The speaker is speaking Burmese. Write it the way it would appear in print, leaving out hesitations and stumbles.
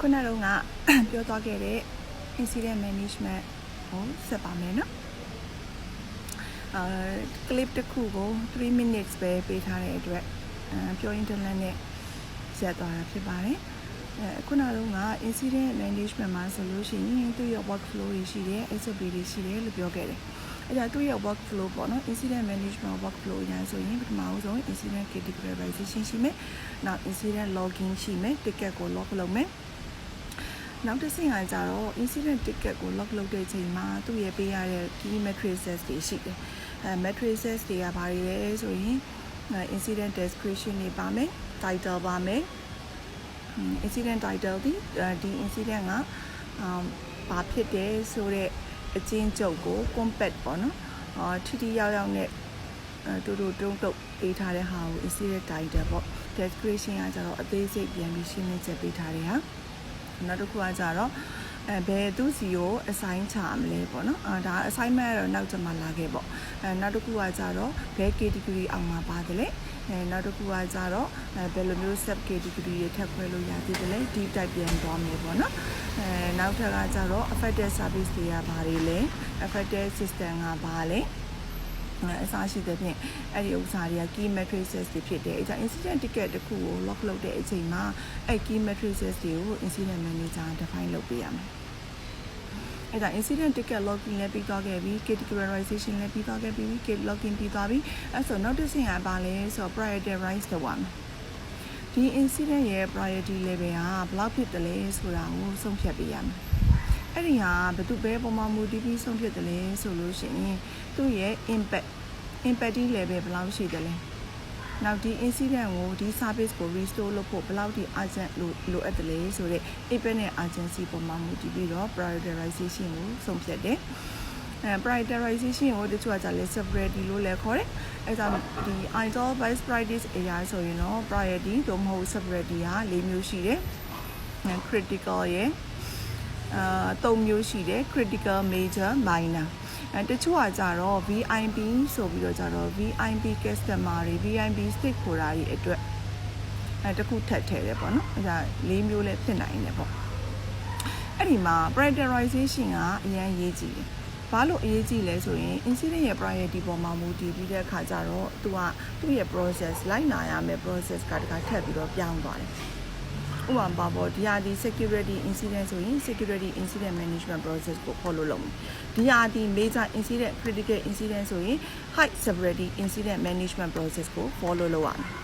ခုနကတော့ပြောသွားခဲ့တဲ့ incident management ကိုဆက်ပါမယ်နော်clip တစ်ခုကို3 minutes ပဲပေးထားတဲ့အတွက်ပြောရင်းတလန်းနဲ့ဆက်သွားတာဖြစ်ပါတယ်ခုနကတော့ incident management မှာဆိုလို့ရှိရင်သူ့ရဲ့ workflow တွေရှိတယ် SOP တွေရှိတယ်လို့ပြောခဲ့တယ်အဲ့ဒါသူ့ရဲ့ workflow ပေါ့နော် incident management workflow အရင်ဆိုရင်ပထမဆုံး incident categorization ရှိမယ်နောက် incident logging ရှိမယ် ticket ကို log လုပ်မယ်နောက်တစ်ဆင့်ကကြတော့ incident ticket ကို log လုပ်တဲ့အချိန်မှာသူ့ရဲ့ပေးရတဲ့ key matrices တွေရှိတယ်matrices တွေကဘာတွေလဲဆိုရင် incident description တွေပါမယ် title ပါမယ်incident title ဒီ incident ကဘာဖြစ်တယ်ဆိုတဲ့အကျဉ်းချုပ်ကို compact ပေါ့နော်ထိထိရောက်ရောက်နဲ့တူတုံးပေးထားတဲ့ဟာကို incident title ပေါ့ description ကကြတော့အသေးစိတ်ပြန်ပြီးရှင်းလင်းချက်ပေးထားတဲ့ဟာနောက်တစ်ခုကကြတော့ဘယ်သူစီကို assign ချမလဲပေါ့နော်ဒါ assignment ကတော့နောက်ကျမှလာခဲ့ပေါ့နောက်တစ်ခုကကြတော့ဘယ် category အောင်မှာပါတယ်လဲနောက်တစ်ခုကကြတော့ဘယ်လိုမျိုး sub category တွေထပ်ခွဲလို့ရသေးတယ်လဲ deep dive ပြန်သွားမယ်ပေါ့နော်နောက်ထပ်ကကြတော့ affected service တွေကဘာတွေလဲ affected system ကဘာလဲအစားရှိတဲ့ဖြင့်အဲ့ဒီဥစ္စာတွေက key matrices တွေဖြစ်တယ်အဲကြောင့် incident ticket တစ်ခုကို log လုပ်တဲ့အချိန်မှာအဲ့ key matrices တွေကို incident manager define လုပ်ပေးရမယ်အဲဒါ incident ticket logging လည်းပြီးသွားခဲ့ပြီ categorization လည်းပြီးသွားခဲ့ပြီ case logging ပြီးသွားပြီအဲဆိုနောက်တစ်ဆင့်ကဘာလဲဆိုတော့ prioritize လုပ်ရမယ်ဒီ incident ရဲ့ priority level ကဘယ်လောက်ဖြစ်တယ်လဲဆိုတာကိုဆုံးဖြတ်ပေးရမယ်အဲ့ဒီဟာဘယ်သူပဲပုံမှန်မူတည်ပြီးဆုံးဖြတ်တယ်လဲဆိုလို့ရှိရင်သူ့ရဲ့ impact level ဘယ်လောက်ရှိတယ်လဲနောက်ဒီ incident ကိုဒီ service ကို restore လုပ်ဖို့ဘယ်လောက်ထိ urgent လိုအပ်တယ်လဲဆိုတော့ impact နဲ့ urgency ပုံမှန်မူတည်ပြီးတော့ prioritization ကိုဆုံးဖြတ်တယ်prioritization ကိုတချို့ကလည်း severity လို့လည်းခေါ်တယ်အဲဒါဒီ idle best practice အရာဆိုရင်တော့ priority သို့မဟုတ် severity က၄မျိုးရှိတယ် critical ရဲ့3မျိုးရှိတယ် critical major minorတချို့ကကြတော့ VIP ဆိုပြီးတော့ကြတော့ VIP customer တွေ VIP stakeholder တွေအတွက်တခုထပ်ထည့်တယ်ပေါ့နော်အဲဒါ၄မျိုးလည်းဖြစ်နိုင်တယ်ပေါ့အဲ့ဒီမှာ prioritization ကအရင်ရေးကြည့်တယ်ဘာလို့အရေးကြီးလဲဆိုရင် incident ရဲ့ priority ပေါ်မှာမူတည်ပြီးတဲ့အခါကျတော့သူ့ရဲ့ process လိုက်နာရမယ့် process ကတခါထပ်ပြီးတော့ပြောင်းသွားတယ်ဥပမာပေါ့ဒီဟာဒီ security incident ဆိုရင် security incident management process ကို follow လုပ်မယ်ဒီဟာဒီ major incident critical incident ဆိုရင် high severity incident management process ကို follow လုပ်ရမယ်